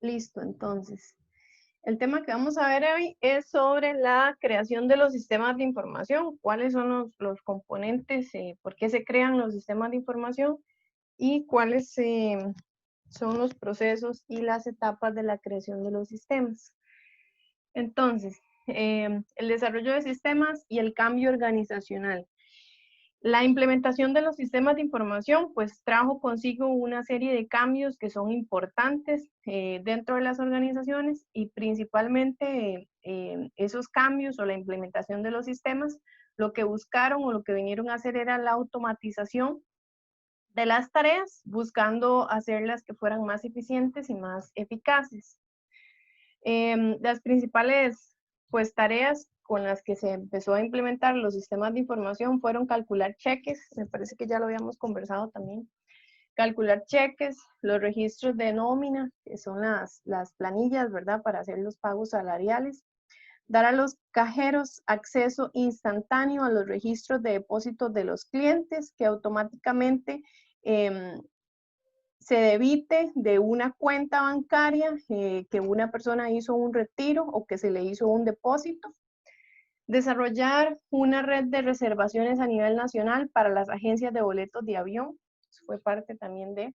Listo, entonces. El tema que vamos a ver hoy es sobre la creación de los sistemas de información, cuáles son los componentes, por qué se crean los sistemas de información y cuáles son los procesos y las etapas de la creación de los sistemas. Entonces, el desarrollo de sistemas y el cambio organizacional. La implementación de los sistemas de información pues trajo consigo una serie de cambios que son importantes dentro de las organizaciones y principalmente esos cambios o la implementación de los sistemas lo que buscaron o lo que vinieron a hacer era la automatización de las tareas, buscando hacerlas que fueran más eficientes y más eficaces. Las principales pues tareas con las que se empezó a implementar los sistemas de información fueron calcular cheques, me parece que ya lo habíamos conversado también, calcular cheques, los registros de nómina, que son las planillas, ¿verdad? Para hacer los pagos salariales, dar a los cajeros acceso instantáneo a los registros de depósitos de los clientes, que automáticamente se debite de una cuenta bancaria que una persona hizo un retiro o que se le hizo un depósito. Desarrollar una red de reservaciones a nivel nacional para las agencias de boletos de avión. Eso fue parte también de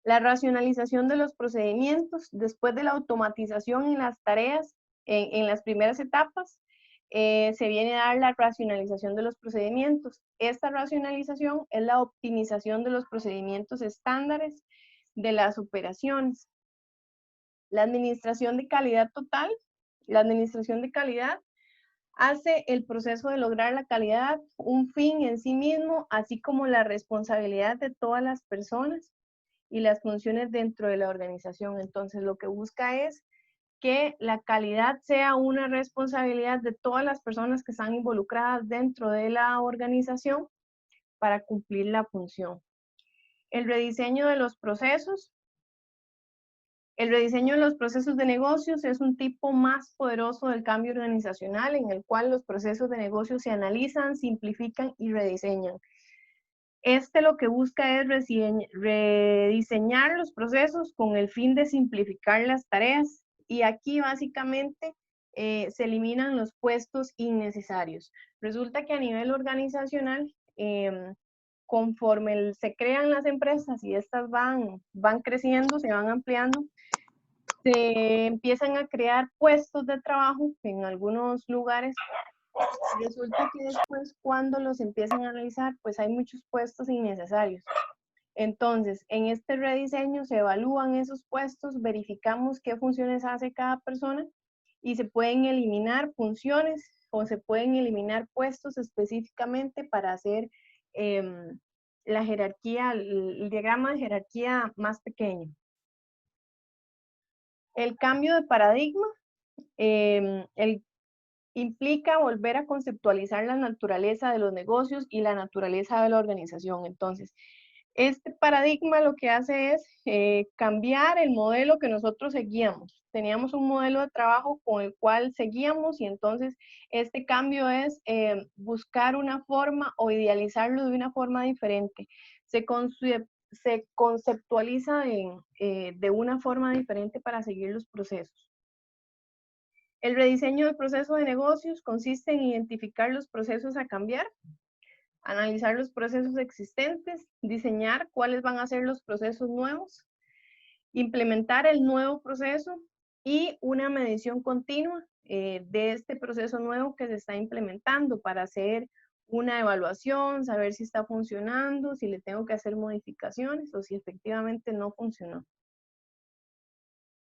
la racionalización de los procedimientos. Después de la automatización en las tareas, en las primeras etapas, se viene a dar la racionalización de los procedimientos. Esta racionalización es la optimización de los procedimientos estándares de las operaciones. La administración de calidad total. La administración de calidad hace el proceso de lograr la calidad un fin en sí mismo, así como la responsabilidad de todas las personas y las funciones dentro de la organización. Entonces, lo que busca es que la calidad sea una responsabilidad de todas las personas que están involucradas dentro de la organización para cumplir la función. El rediseño de los procesos. El rediseño de los procesos de negocios es un tipo más poderoso del cambio organizacional en el cual los procesos de negocio se analizan, simplifican y rediseñan. Este lo que busca es rediseñar los procesos con el fin de simplificar las tareas y aquí básicamente se eliminan los puestos innecesarios. Resulta que a nivel organizacional, conforme se crean las empresas y estas van creciendo, se van ampliando, se empiezan a crear puestos de trabajo en algunos lugares. Resulta que después cuando los empiezan a analizar, pues hay muchos puestos innecesarios. Entonces, en este rediseño se evalúan esos puestos, verificamos qué funciones hace cada persona y se pueden eliminar funciones o se pueden eliminar puestos específicamente para hacer la jerarquía, el diagrama de jerarquía más pequeño. El cambio de paradigma implica volver a conceptualizar la naturaleza de los negocios y la naturaleza de la organización. Entonces, este paradigma lo que hace es cambiar el modelo que nosotros seguíamos. Teníamos un modelo de trabajo con el cual seguíamos y entonces este cambio es buscar una forma o idealizarlo de una forma diferente. Se conceptualiza de una forma diferente para seguir los procesos. El rediseño del proceso de negocios consiste en identificar los procesos a cambiar, analizar los procesos existentes, diseñar cuáles van a ser los procesos nuevos, implementar el nuevo proceso y una medición continua de este proceso nuevo que se está implementando para hacer una evaluación, saber si está funcionando, si le tengo que hacer modificaciones o si efectivamente no funcionó.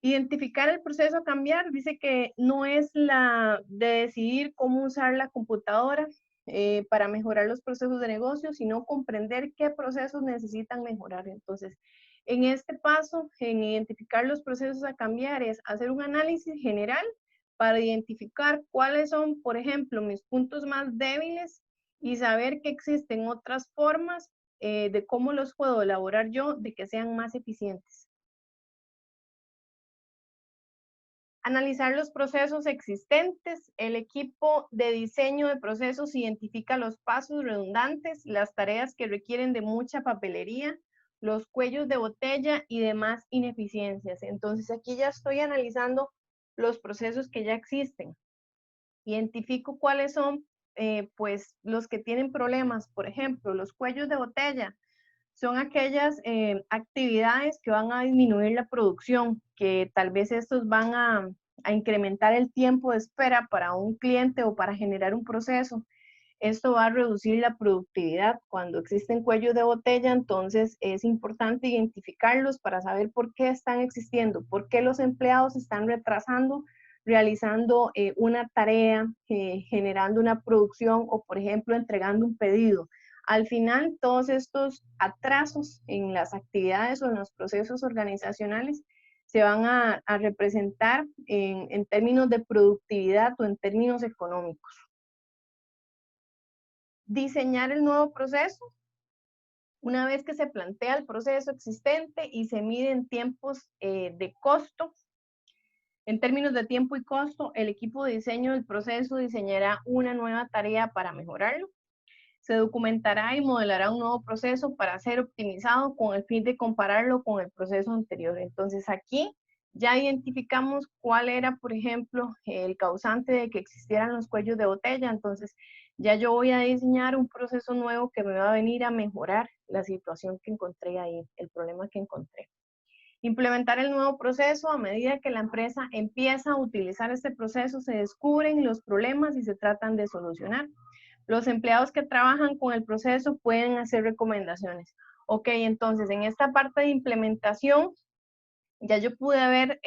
Identificar el proceso a cambiar, dice que no es la de decidir cómo usar la computadora para mejorar los procesos de negocio, sino comprender qué procesos necesitan mejorar. Entonces, en este paso, en identificar los procesos a cambiar, es hacer un análisis general para identificar cuáles son, por ejemplo, mis puntos más débiles y saber que existen otras formas de cómo los puedo elaborar yo de que sean más eficientes. Analizar los procesos existentes. El equipo de diseño de procesos identifica los pasos redundantes, las tareas que requieren de mucha papelería los cuellos de botella y demás ineficiencias. Entonces aquí ya estoy analizando los procesos que ya existen. Identifico cuáles son pues los que tienen problemas. Por ejemplo, los cuellos de botella son aquellas actividades que van a disminuir la producción, que tal vez estos van a incrementar el tiempo de espera para un cliente o para generar un proceso. Esto va a reducir la productividad. Cuando existen cuellos de botella, entonces es importante identificarlos para saber por qué están existiendo, por qué los empleados están retrasando realizando una tarea, generando una producción o, por ejemplo, entregando un pedido. Al final, todos estos atrasos en las actividades o en los procesos organizacionales se van a representar en términos de productividad o en términos económicos. Diseñar el nuevo proceso. Una vez que se plantea el proceso existente y se miden tiempos de costo, en términos de tiempo y costo, el equipo de diseño del proceso diseñará una nueva tarea para mejorarlo. Se documentará y modelará un nuevo proceso para ser optimizado con el fin de compararlo con el proceso anterior. Entonces aquí ya identificamos cuál era, por ejemplo, el causante de que existieran los cuellos de botella. Entonces ya yo voy a diseñar un proceso nuevo que me va a venir a mejorar la situación que encontré ahí, el problema que encontré. Implementar el nuevo proceso. A medida que la empresa empieza a utilizar este proceso, se descubren los problemas y se tratan de solucionar. Los empleados que trabajan con el proceso pueden hacer recomendaciones. Ok, entonces en esta parte de implementación, ya yo pude haber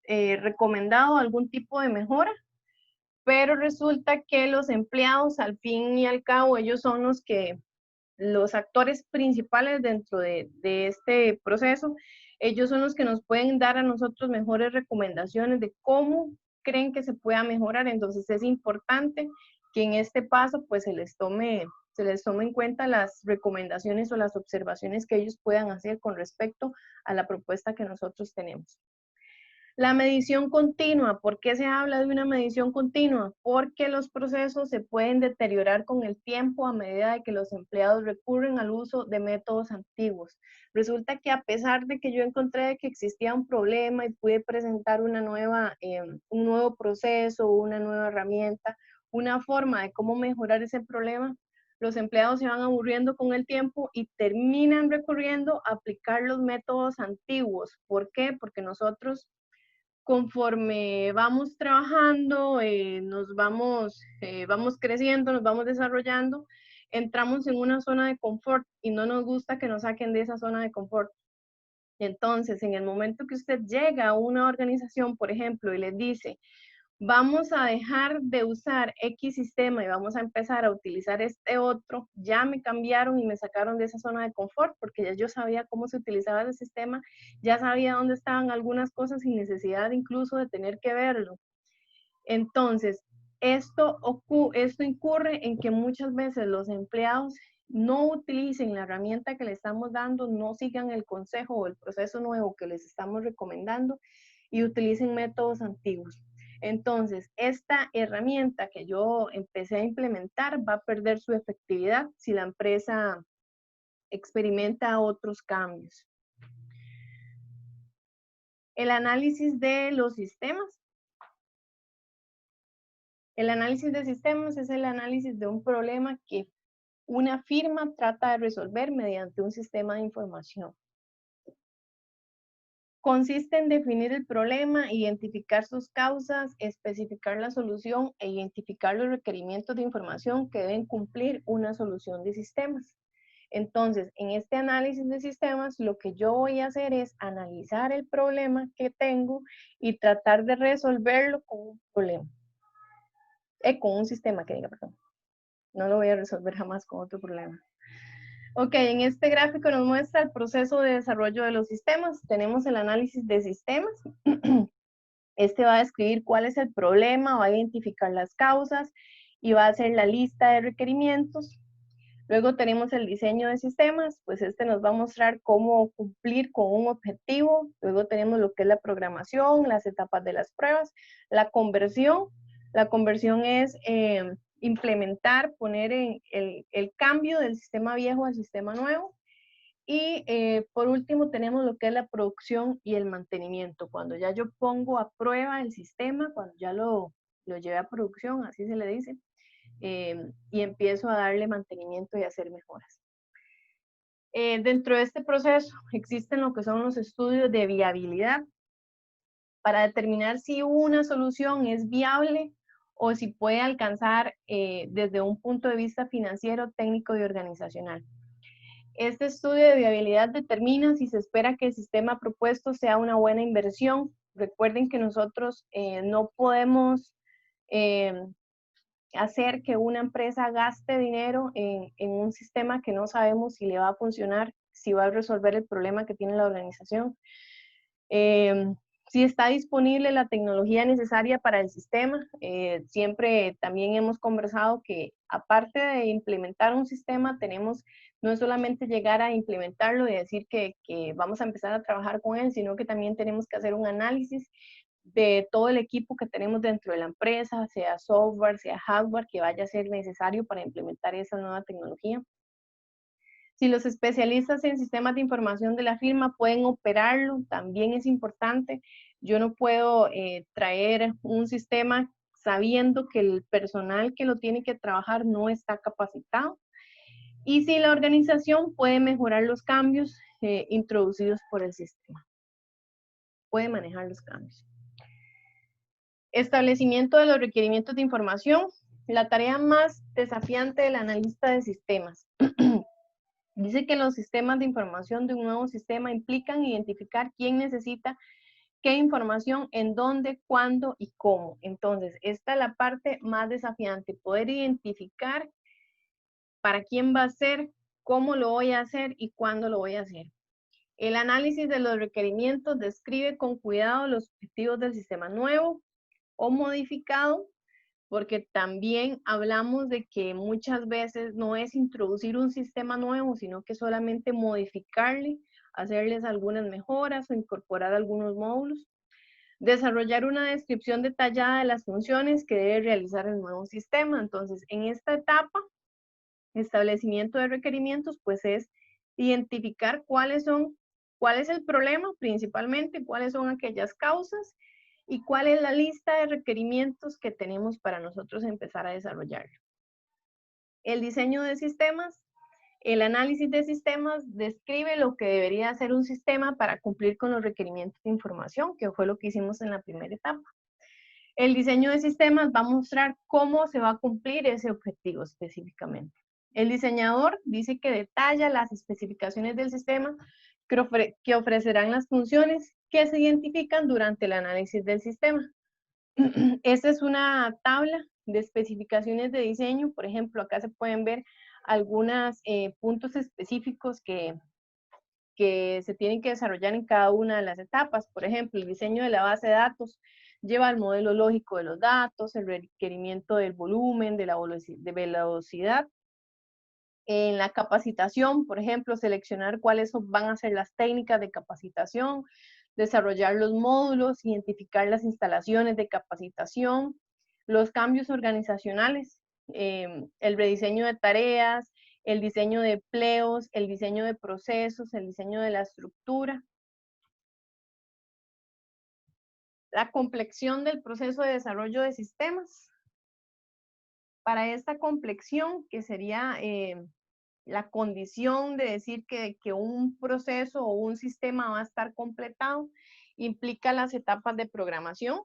recomendado algún tipo de mejora, pero resulta que los empleados, al fin y al cabo, ellos son los actores principales dentro de este proceso. Ellos son los que nos pueden dar a nosotros mejores recomendaciones de cómo creen que se pueda mejorar. Entonces es importante que en este paso pues se les tome en cuenta las recomendaciones o las observaciones que ellos puedan hacer con respecto a la propuesta que nosotros tenemos. La medición continua. ¿Por qué se habla de una medición continua? Porque los procesos se pueden deteriorar con el tiempo a medida de que los empleados recurren al uso de métodos antiguos. Resulta que a pesar de que yo encontré que existía un problema y pude presentar un nuevo proceso, una nueva herramienta, una forma de cómo mejorar ese problema, los empleados se van aburriendo con el tiempo y terminan recurriendo a aplicar los métodos antiguos. ¿Por qué? Porque nosotros, conforme vamos trabajando, vamos creciendo, nos vamos desarrollando, entramos en una zona de confort y no nos gusta que nos saquen de esa zona de confort. Entonces, en el momento que usted llega a una organización, por ejemplo, y les dice, vamos a dejar de usar X sistema y vamos a empezar a utilizar este otro, ya me cambiaron y me sacaron de esa zona de confort porque ya yo sabía cómo se utilizaba el sistema, ya sabía dónde estaban algunas cosas sin necesidad incluso de tener que verlo. Entonces, esto incurre en que muchas veces los empleados no utilicen la herramienta que le estamos dando, no sigan el consejo o el proceso nuevo que les estamos recomendando y utilicen métodos antiguos. Entonces, esta herramienta que yo empecé a implementar va a perder su efectividad si la empresa experimenta otros cambios. El análisis de los sistemas. El análisis de sistemas es el análisis de un problema que una firma trata de resolver mediante un sistema de información. Consiste en definir el problema, identificar sus causas, especificar la solución e identificar los requerimientos de información que deben cumplir una solución de sistemas. Entonces, en este análisis de sistemas, lo que yo voy a hacer es analizar el problema que tengo y tratar de resolverlo con un problema. Con un sistema, que diga, perdón. No lo voy a resolver jamás con otro problema. Ok, en este gráfico nos muestra el proceso de desarrollo de los sistemas. Tenemos el análisis de sistemas. Este va a describir cuál es el problema, va a identificar las causas y va a hacer la lista de requerimientos. Luego tenemos el diseño de sistemas, pues este nos va a mostrar cómo cumplir con un objetivo. Luego tenemos lo que es la programación, las etapas de las pruebas, la conversión. La conversión es implementar, poner el cambio del sistema viejo al sistema nuevo. Y por último tenemos lo que es la producción y el mantenimiento. Cuando ya yo pongo a prueba el sistema, cuando ya lo llevé a producción, así se le dice, y empiezo a darle mantenimiento y a hacer mejoras. Dentro de este proceso existen lo que son los estudios de viabilidad para determinar si una solución es viable o si puede alcanzar desde un punto de vista financiero, técnico y organizacional. Este estudio de viabilidad determina si se espera que el sistema propuesto sea una buena inversión. Recuerden que nosotros no podemos hacer que una empresa gaste dinero en un sistema que no sabemos si le va a funcionar, si va a resolver el problema que tiene la organización. Si está disponible la tecnología necesaria para el sistema. Siempre también hemos conversado que aparte de implementar un sistema, tenemos no es solamente llegar a implementarlo y decir que vamos a empezar a trabajar con él, sino que también tenemos que hacer un análisis de todo el equipo que tenemos dentro de la empresa, sea software, sea hardware, que vaya a ser necesario para implementar esa nueva tecnología. Si los especialistas en sistemas de información de la firma pueden operarlo, también es importante. Yo no puedo traer un sistema sabiendo que el personal que lo tiene que trabajar no está capacitado. Y si la organización puede mejorar los cambios introducidos por el sistema. Puede manejar los cambios. Establecimiento de los requerimientos de información. La tarea más desafiante del analista de sistemas. Dice que los sistemas de información de un nuevo sistema implican identificar quién necesita qué información, en dónde, cuándo y cómo. Entonces, esta es la parte más desafiante, poder identificar para quién va a ser, cómo lo voy a hacer y cuándo lo voy a hacer. El análisis de los requerimientos describe con cuidado los objetivos del sistema nuevo o modificado, porque también hablamos de que muchas veces no es introducir un sistema nuevo, sino que solamente modificarle, hacerles algunas mejoras o incorporar algunos módulos. Desarrollar una descripción detallada de las funciones que debe realizar el nuevo sistema. Entonces, en esta etapa, establecimiento de requerimientos, pues es identificar cuál es el problema principalmente, cuáles son aquellas causas y cuál es la lista de requerimientos que tenemos para nosotros empezar a desarrollarlo. El diseño de sistemas, el análisis de sistemas describe lo que debería hacer un sistema para cumplir con los requerimientos de información, que fue lo que hicimos en la primera etapa. El diseño de sistemas va a mostrar cómo se va a cumplir ese objetivo específicamente. El diseñador dice que detalla las especificaciones del sistema que ofrecerán las funciones que se identifican durante el análisis del sistema. Esta es una tabla de especificaciones de diseño. Por ejemplo, acá se pueden ver algunos puntos específicos que se tienen que desarrollar en cada una de las etapas. Por ejemplo, el diseño de la base de datos lleva el modelo lógico de los datos, el requerimiento del volumen, de la velocidad. En la capacitación, por ejemplo, seleccionar cuáles van a ser las técnicas de capacitación, desarrollar los módulos, identificar las instalaciones de capacitación, los cambios organizacionales, el rediseño de tareas, el diseño de empleos, el diseño de procesos, el diseño de la estructura. La complexión del proceso de desarrollo de sistemas. Para esta complexión, que sería la condición de decir que un proceso o un sistema va a estar completado, implica las etapas de programación.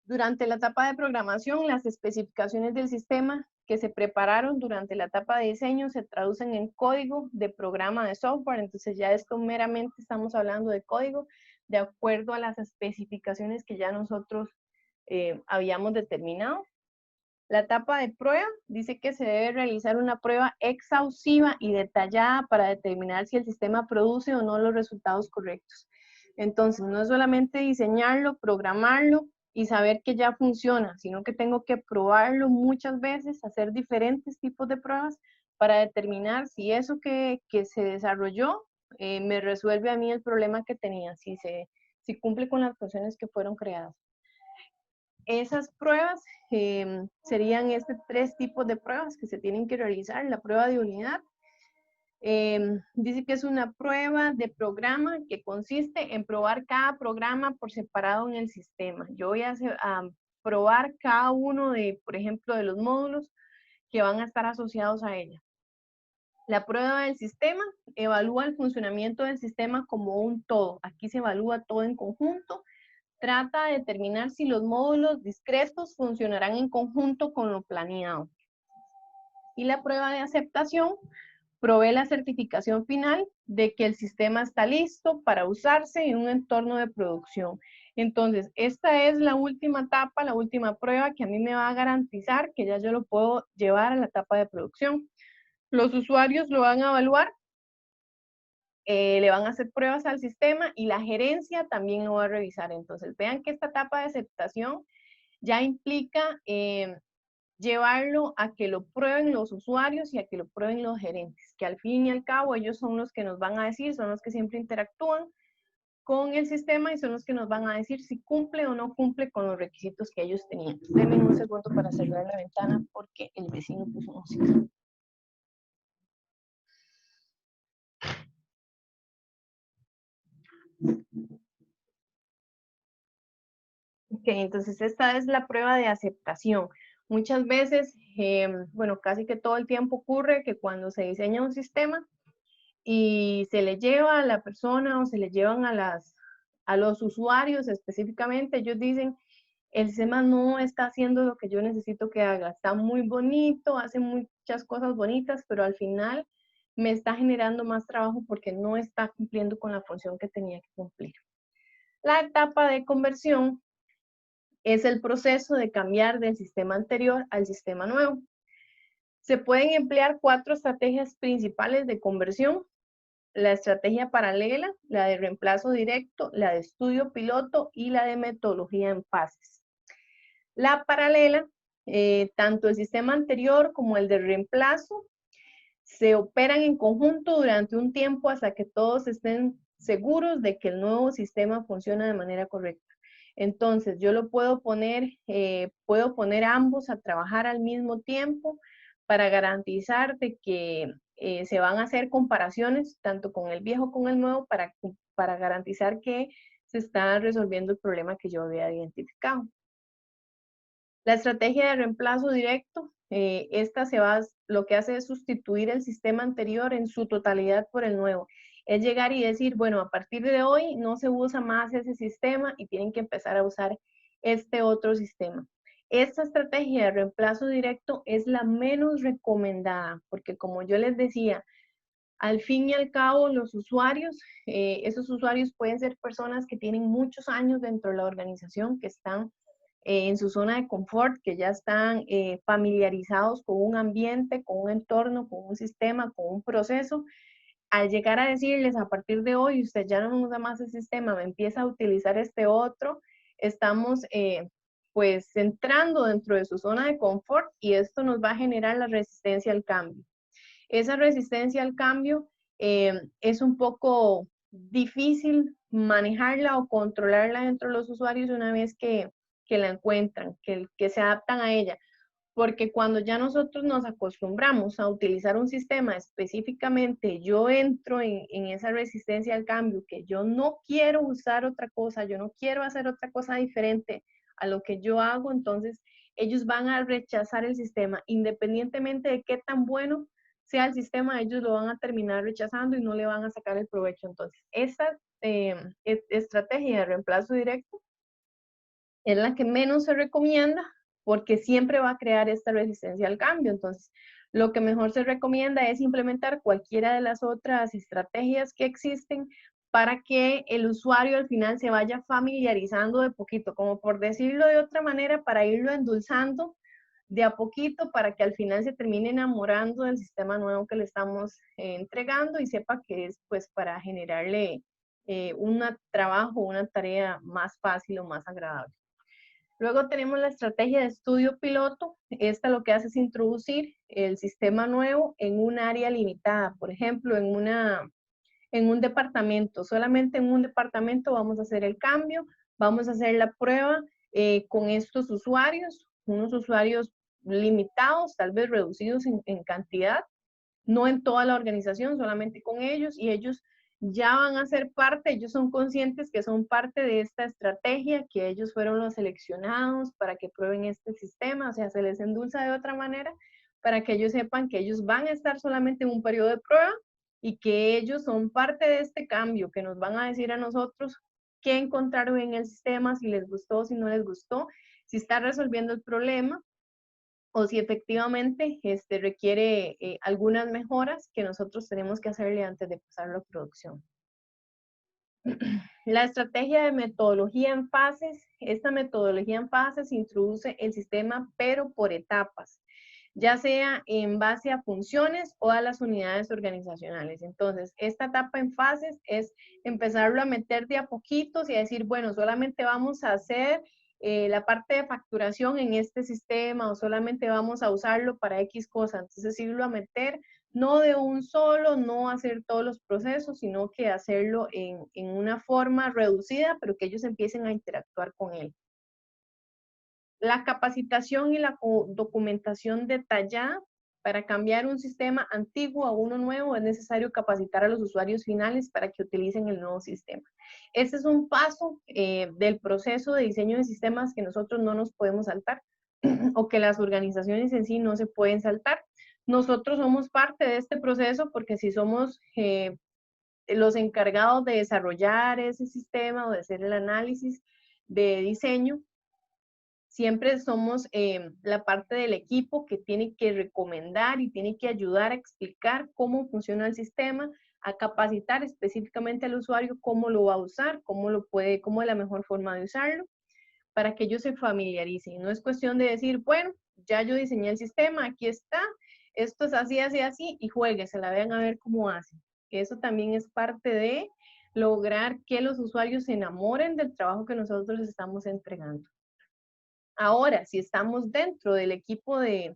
Durante la etapa de programación, las especificaciones del sistema que se prepararon durante la etapa de diseño se traducen en código de programa de software. Entonces ya esto meramente estamos hablando de código de acuerdo a las especificaciones que ya nosotros habíamos determinado. La etapa de prueba dice que se debe realizar una prueba exhaustiva y detallada para determinar si el sistema produce o no los resultados correctos. Entonces, no es solamente diseñarlo, programarlo y saber que ya funciona, sino que tengo que probarlo muchas veces, hacer diferentes tipos de pruebas para determinar si eso que se desarrolló me resuelve a mí el problema que tenía, si cumple con las funciones que fueron creadas. Esas pruebas serían tres tipos de pruebas que se tienen que realizar. La prueba de unidad, Dice que es una prueba de programa que consiste en probar cada programa por separado en el sistema. Yo voy a probar cada uno de, por ejemplo, de los módulos que van a estar asociados a ella. La prueba del sistema evalúa el funcionamiento del sistema como un todo. Aquí se evalúa todo en conjunto. Trata de determinar si los módulos discretos funcionarán en conjunto con lo planeado. Y la prueba de aceptación provee la certificación final de que el sistema está listo para usarse en un entorno de producción. Entonces, esta es la última etapa, la última prueba que a mí me va a garantizar que ya yo lo puedo llevar a la etapa de producción. Los usuarios lo van a evaluar, le van a hacer pruebas al sistema y la gerencia también lo va a revisar. Entonces, vean que esta etapa de aceptación ya implica llevarlo a que lo prueben los usuarios y a que lo prueben los gerentes, que al fin y al cabo ellos son los que nos van a decir, son los que siempre interactúan con el sistema y son los que nos van a decir si cumple o no cumple con los requisitos que ellos tenían. Denme un segundo para cerrar la ventana porque el vecino puso música. Ok, entonces esta es la prueba de aceptación. Muchas veces, bueno, casi que todo el tiempo ocurre que cuando se diseña un sistema y se le lleva a la persona o se le llevan a los usuarios específicamente, ellos dicen, el sistema no está haciendo lo que yo necesito que haga, está muy bonito, hace muchas cosas bonitas, pero al final me está generando más trabajo porque no está cumpliendo con la función que tenía que cumplir. La etapa de conversión es el proceso de cambiar del sistema anterior al sistema nuevo. Se pueden emplear 4 estrategias principales de conversión: la estrategia paralela, la de reemplazo directo, la de estudio piloto y la de metodología en fases. La paralela, tanto el sistema anterior como el de reemplazo, se operan en conjunto durante un tiempo hasta que todos estén seguros de que el nuevo sistema funciona de manera correcta. Entonces, yo lo puedo poner ambos a trabajar al mismo tiempo para garantizar de que se van a hacer comparaciones tanto con el viejo como el nuevo para garantizar que se está resolviendo el problema que yo había identificado. La estrategia de reemplazo directo, lo que hace es sustituir el sistema anterior en su totalidad por el nuevo. Es llegar y decir, bueno, a partir de hoy no se usa más ese sistema y tienen que empezar a usar este otro sistema. Esta estrategia de reemplazo directo es la menos recomendada, porque como yo les decía, al fin y al cabo los usuarios, esos usuarios pueden ser personas que tienen muchos años dentro de la organización, que están en su zona de confort, que ya están familiarizados con un ambiente, con un entorno, con un sistema, con un proceso. Al llegar a decirles a partir de hoy, usted ya no usa más el sistema, me empieza a utilizar este otro, estamos pues entrando dentro de su zona de confort y esto nos va a generar la resistencia al cambio. Esa resistencia al cambio es un poco difícil manejarla o controlarla dentro de los usuarios una vez que la encuentran, que se adaptan a ella. Porque cuando ya nosotros nos acostumbramos a utilizar un sistema específicamente, yo entro en esa resistencia al cambio, que yo no quiero usar otra cosa, yo no quiero hacer otra cosa diferente a lo que yo hago, entonces ellos van a rechazar el sistema, independientemente de qué tan bueno sea el sistema, ellos lo van a terminar rechazando y no le van a sacar el provecho. Entonces, esta estrategia de reemplazo directo es la que menos se recomienda porque siempre va a crear esta resistencia al cambio. Entonces, lo que mejor se recomienda es implementar cualquiera de las otras estrategias que existen para que el usuario al final se vaya familiarizando de poquito, como por decirlo de otra manera, para irlo endulzando de a poquito para que al final se termine enamorando del sistema nuevo que le estamos entregando y sepa que es pues para generarle un trabajo, una tarea más fácil o más agradable. Luego tenemos la estrategia de estudio piloto. Esta lo que hace es introducir el sistema nuevo en un área limitada. Por ejemplo, en un departamento. Solamente en un departamento vamos a hacer el cambio, vamos a hacer la prueba con estos usuarios, unos usuarios limitados, tal vez reducidos en cantidad. no en toda la organización, solamente con ellos, y ellos ya van a ser parte, ellos son conscientes que son parte de esta estrategia, que ellos fueron los seleccionados para que prueben este sistema, o sea, se les endulza de otra manera para que ellos sepan que ellos van a estar solamente en un periodo de prueba y que ellos son parte de este cambio, que nos van a decir a nosotros qué encontraron en el sistema, si les gustó, si no les gustó, si está resolviendo el problema o si efectivamente requiere algunas mejoras que nosotros tenemos que hacerle antes de pasarlo a producción. La estrategia de metodología en fases, esta metodología en fases introduce el sistema pero por etapas, ya sea en base a funciones o a las unidades organizacionales. Entonces, esta etapa en fases es empezarlo a meter de a poquitos y a decir, bueno, solamente vamos a hacer la parte de facturación en este sistema o solamente vamos a usarlo para X cosa. Entonces, irlo a meter no de un solo, no hacer todos los procesos, sino que hacerlo en una forma reducida, pero que ellos empiecen a interactuar con él. La capacitación y la documentación detallada. Para cambiar un sistema antiguo a uno nuevo es necesario capacitar a los usuarios finales para que utilicen el nuevo sistema. Este es un paso del proceso de diseño de sistemas que nosotros no nos podemos saltar o que las organizaciones en sí no se pueden saltar. Nosotros somos parte de este proceso porque si somos los encargados de desarrollar ese sistema o de hacer el análisis de diseño, siempre somos la parte del equipo que tiene que recomendar y tiene que ayudar a explicar cómo funciona el sistema, a capacitar específicamente al usuario cómo lo va a usar, cómo es la mejor forma de usarlo, para que ellos se familiaricen. No es cuestión de decir, bueno, ya yo diseñé el sistema, aquí está, esto es así, así, así, y juegue, se la vean a ver cómo hacen. Eso también es parte de lograr que los usuarios se enamoren del trabajo que nosotros estamos entregando. Ahora, si estamos dentro del equipo de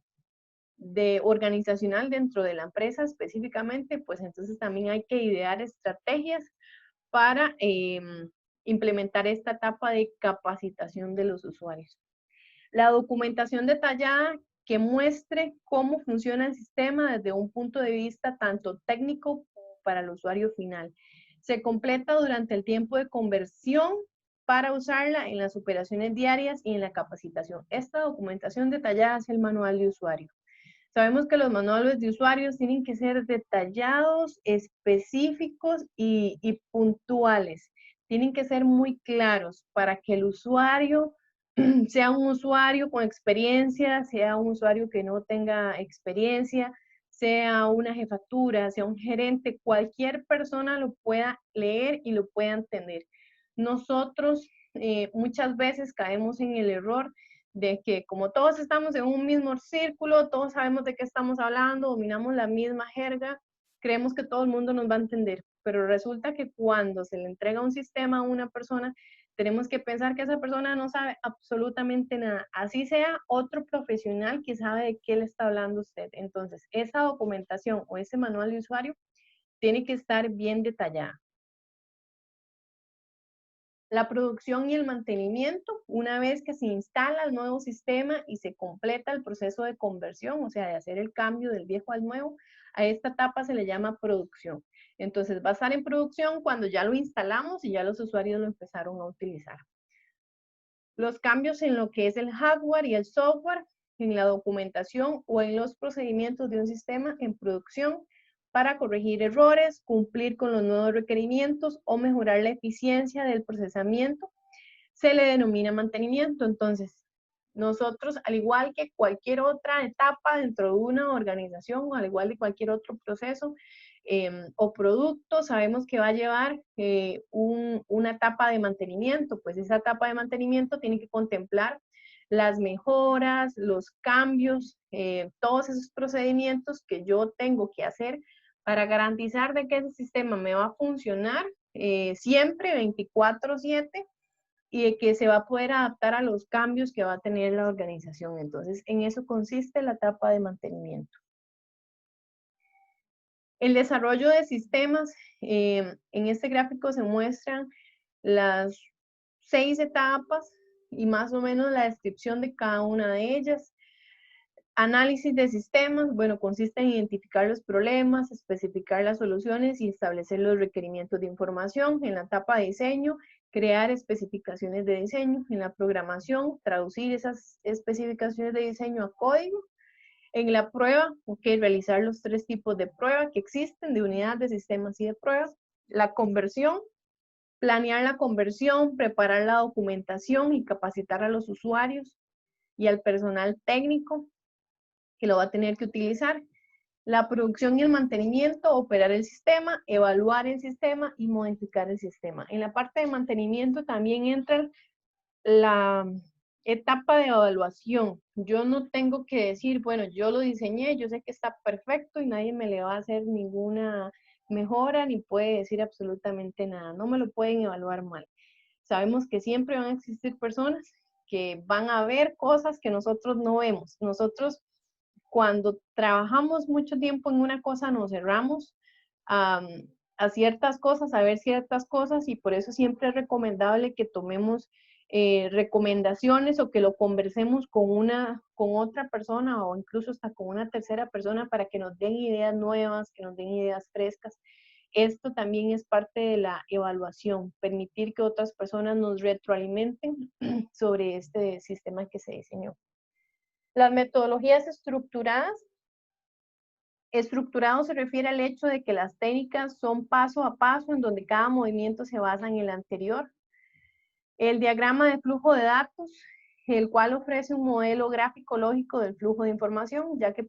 organizacional, dentro de la empresa específicamente, pues entonces también hay que idear estrategias para implementar esta etapa de capacitación de los usuarios. La documentación detallada que muestre cómo funciona el sistema desde un punto de vista tanto técnico como para el usuario final. Se completa durante el tiempo de conversión para usarla en las operaciones diarias y en la capacitación. Esta documentación detallada es el manual de usuario. Sabemos que los manuales de usuarios tienen que ser detallados, específicos y puntuales. Tienen que ser muy claros para que el usuario sea un usuario con experiencia, sea un usuario que no tenga experiencia, sea una jefatura, sea un gerente, cualquier persona lo pueda leer y lo pueda entender. Nosotros muchas veces caemos en el error de que como todos estamos en un mismo círculo, todos sabemos de qué estamos hablando, dominamos la misma jerga, creemos que todo el mundo nos va a entender, pero resulta que cuando se le entrega un sistema a una persona, tenemos que pensar que esa persona no sabe absolutamente nada, así sea otro profesional que sabe de qué le está hablando usted. Entonces, esa documentación o ese manual de usuario tiene que estar bien detallada. La producción y el mantenimiento, una vez que se instala el nuevo sistema y se completa el proceso de conversión, o sea, de hacer el cambio del viejo al nuevo, a esta etapa se le llama producción. Entonces va a estar en producción cuando ya lo instalamos y ya los usuarios lo empezaron a utilizar. Los cambios en lo que es el hardware y el software, en la documentación o en los procedimientos de un sistema en producción para corregir errores, cumplir con los nuevos requerimientos o mejorar la eficiencia del procesamiento, se le denomina mantenimiento. Entonces, nosotros, al igual que cualquier otra etapa dentro de una organización, o al igual de cualquier otro proceso o producto, sabemos que va a llevar una etapa de mantenimiento. Pues esa etapa de mantenimiento tiene que contemplar las mejoras, los cambios, todos esos procedimientos que yo tengo que hacer para garantizar de que ese sistema me va a funcionar siempre 24/7 y de que se va a poder adaptar a los cambios que va a tener la organización. Entonces, en eso consiste la etapa de mantenimiento. El desarrollo de sistemas, en este gráfico se muestran las 6 etapas y más o menos la descripción de cada una de ellas. Análisis de sistemas, bueno, consiste en identificar los problemas, especificar las soluciones y establecer los requerimientos de información. En la etapa de diseño, crear especificaciones de diseño. En la programación, traducir esas especificaciones de diseño a código. En la prueba, realizar los 3 tipos de prueba que existen, de unidad, de sistemas y de pruebas. La conversión, planear la conversión, preparar la documentación y capacitar a los usuarios y al personal técnico que lo va a tener que utilizar. La producción y el mantenimiento, operar el sistema, evaluar el sistema y modificar el sistema. En la parte de mantenimiento también entra la etapa de evaluación. Yo no tengo que decir, bueno, yo lo diseñé, yo sé que está perfecto y nadie me le va a hacer ninguna mejora ni puede decir absolutamente nada. No me lo pueden evaluar mal. Sabemos que siempre van a existir personas que van a ver cosas que nosotros no vemos. Nosotros, cuando trabajamos mucho tiempo en una cosa, nos cerramos a ciertas cosas, a ver ciertas cosas, y por eso siempre es recomendable que tomemos recomendaciones o que lo conversemos con otra persona o incluso hasta con una tercera persona para que nos den ideas nuevas, que nos den ideas frescas. Esto también es parte de la evaluación, permitir que otras personas nos retroalimenten sobre este sistema que se diseñó. Las metodologías estructuradas. Estructurado se refiere al hecho de que las técnicas son paso a paso en donde cada movimiento se basa en el anterior. El diagrama de flujo de datos, el cual ofrece un modelo gráfico lógico del flujo de información, ya que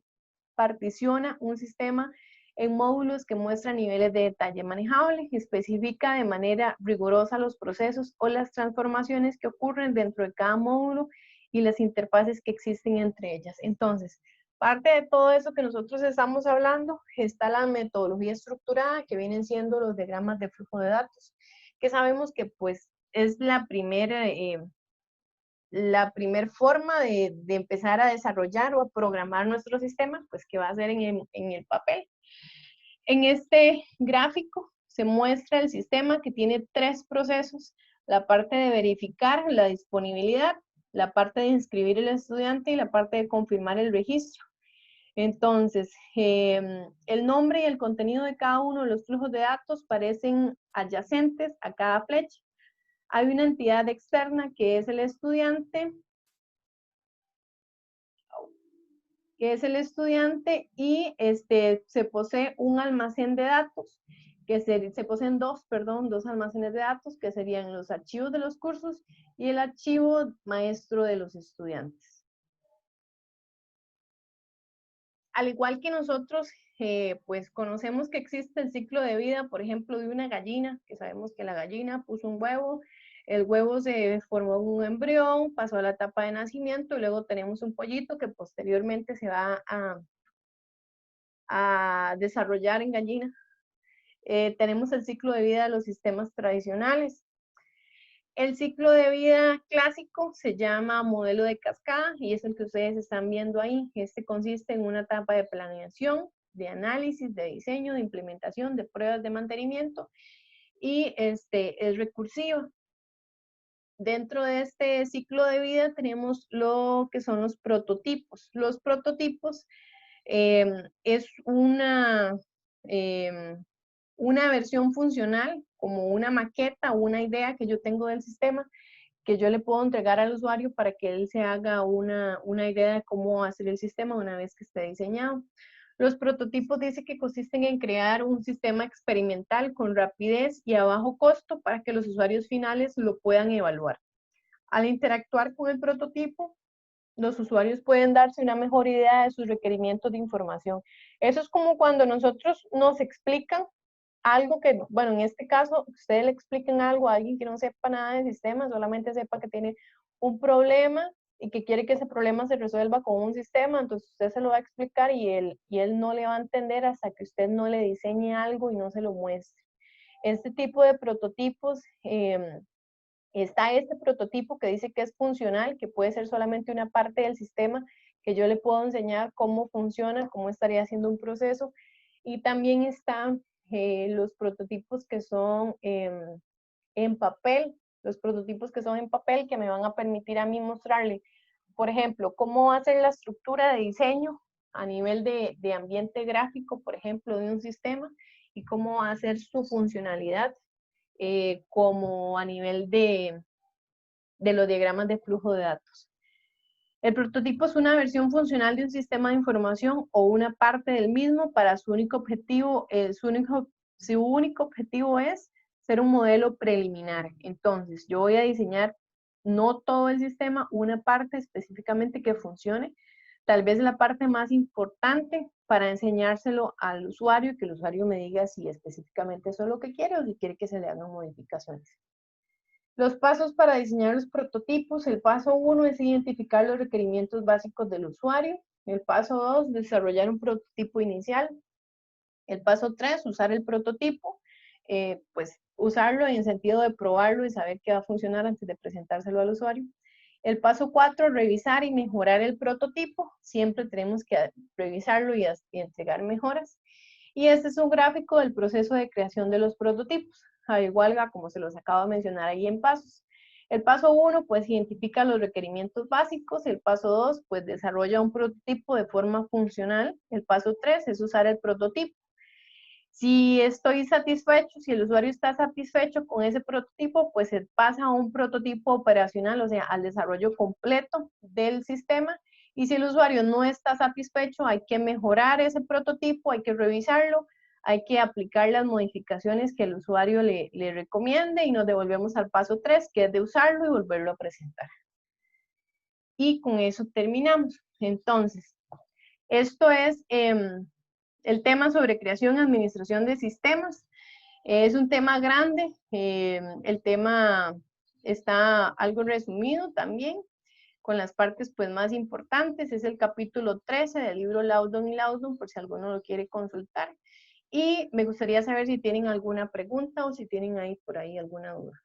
particiona un sistema en módulos que muestran niveles de detalle manejable, especifica de manera rigurosa los procesos o las transformaciones que ocurren dentro de cada módulo y las interfaces que existen entre ellas. Entonces, parte de todo eso que nosotros estamos hablando está la metodología estructurada, que vienen siendo los diagramas de flujo de datos, que sabemos que pues es la primera forma de empezar a desarrollar o a programar nuestro sistema, pues que va a ser en el papel. En este gráfico se muestra el sistema que tiene 3 procesos: la parte de verificar la disponibilidad, la parte de inscribir el estudiante y la parte de confirmar el registro. Entonces, el nombre y el contenido de cada uno de los flujos de datos parecen adyacentes a cada flecha. Hay una entidad externa que es el estudiante, y se posee un almacén de datos, se poseen dos almacenes de datos, que serían los archivos de los cursos y el archivo maestro de los estudiantes. Al igual que nosotros, pues conocemos que existe el ciclo de vida, por ejemplo, de una gallina, que sabemos que la gallina puso un huevo, el huevo se formó en un embrión, pasó a la etapa de nacimiento y luego tenemos un pollito que posteriormente se va a desarrollar en gallina. Tenemos el ciclo de vida de los sistemas tradicionales. El ciclo de vida clásico se llama modelo de cascada y es el que ustedes están viendo ahí. Este consiste en una etapa de planeación, de análisis, de diseño, de implementación, de pruebas de mantenimiento, y es recursiva. Dentro de este ciclo de vida tenemos lo que son los prototipos. Los prototipos es una versión funcional, como una maqueta o una idea que yo tengo del sistema, que yo le puedo entregar al usuario para que él se haga una idea de cómo hacer el sistema una vez que esté diseñado. Los prototipos dice que consisten en crear un sistema experimental con rapidez y a bajo costo para que los usuarios finales lo puedan evaluar. Al interactuar con el prototipo, los usuarios pueden darse una mejor idea de sus requerimientos de información. Eso es como cuando nosotros nos explican algo que, bueno, en este caso, ustedes le expliquen algo a alguien que no sepa nada de sistema, solamente sepa que tiene un problema y que quiere que ese problema se resuelva con un sistema, entonces usted se lo va a explicar y él no le va a entender hasta que usted no le diseñe algo y no se lo muestre. Este tipo de prototipos, está este prototipo que dice que es funcional, que puede ser solamente una parte del sistema, que yo le puedo enseñar cómo funciona, cómo estaría haciendo un proceso, y también están los prototipos que son en papel, que me van a permitir a mí mostrarle por ejemplo, cómo va a ser la estructura de diseño a nivel de ambiente gráfico, por ejemplo, de un sistema, y cómo va a ser su funcionalidad como a nivel de los diagramas de flujo de datos. El prototipo es una versión funcional de un sistema de información o una parte del mismo para su único objetivo. Su único objetivo es ser un modelo preliminar. Entonces, yo voy a diseñar no todo el sistema, una parte específicamente que funcione, tal vez la parte más importante para enseñárselo al usuario y que el usuario me diga si específicamente eso es lo que quiere o si quiere que se le hagan modificaciones. Los pasos para diseñar los prototipos. El paso 1 es identificar los requerimientos básicos del usuario. El paso 2, desarrollar un prototipo inicial. El paso 3, usar el prototipo. Pues usarlo en sentido de probarlo y saber que va a funcionar antes de presentárselo al usuario. El paso 4, revisar y mejorar el prototipo. Siempre tenemos que revisarlo y entregar mejoras. Y este es un gráfico del proceso de creación de los prototipos, al igual como se los acabo de mencionar ahí en pasos. El paso 1, pues identifica los requerimientos básicos. El paso 2, pues desarrolla un prototipo de forma funcional. El paso 3 es usar el prototipo. Si estoy satisfecho, si el usuario está satisfecho con ese prototipo, pues se pasa a un prototipo operacional, o sea, al desarrollo completo del sistema. Y si el usuario no está satisfecho, hay que mejorar ese prototipo, hay que revisarlo, hay que aplicar las modificaciones que el usuario le recomiende y nos devolvemos al paso 3, que es de usarlo y volverlo a presentar. Y con eso terminamos. Entonces, esto es el tema sobre creación y administración de sistemas. Es un tema grande, el tema está algo resumido también, con las partes pues más importantes. Es el capítulo 13 del libro Loudon y Loudon, por si alguno lo quiere consultar. Y me gustaría saber si tienen alguna pregunta o si tienen ahí por ahí alguna duda.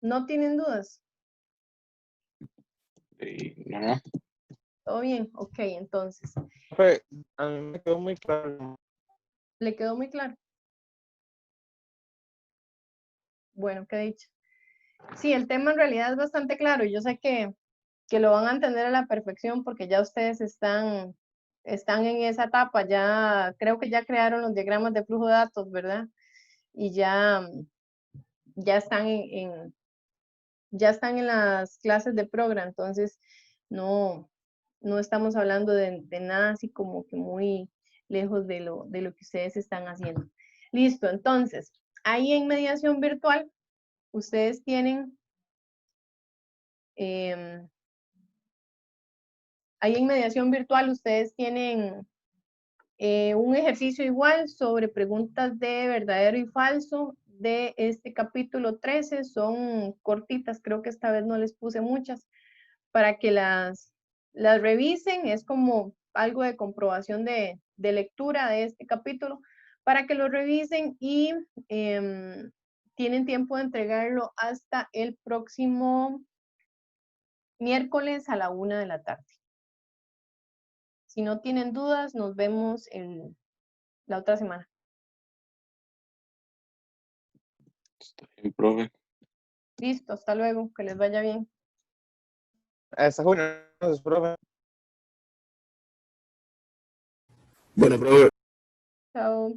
¿No tienen dudas? No. ¿Todo bien? Ok, entonces. A mí me quedó muy claro. ¿Le quedó muy claro? Bueno, qué dicho. Sí, el tema en realidad es bastante claro. Yo sé que lo van a entender a la perfección porque ya ustedes están en esa etapa. Ya creo que ya crearon los diagramas de flujo de datos, ¿verdad? Y ya están ya están en las clases de Program. Entonces, no estamos hablando de nada así como que muy lejos de lo que ustedes están haciendo. Listo, entonces, ahí en mediación virtual, ustedes tienen, ahí en mediación virtual ustedes tienen un ejercicio igual sobre preguntas de verdadero y falso de este capítulo 13. Son cortitas, creo que esta vez no les puse muchas, para que las revisen. Es como algo de comprobación de lectura de este capítulo, para que lo revisen y tienen tiempo de entregarlo hasta el próximo miércoles a la 1 de la tarde. Si no tienen dudas, nos vemos la otra semana. Está bien, profe. Listo, hasta luego, que les vaya bien. Hasta junio, profe. Bueno, profe. Chao.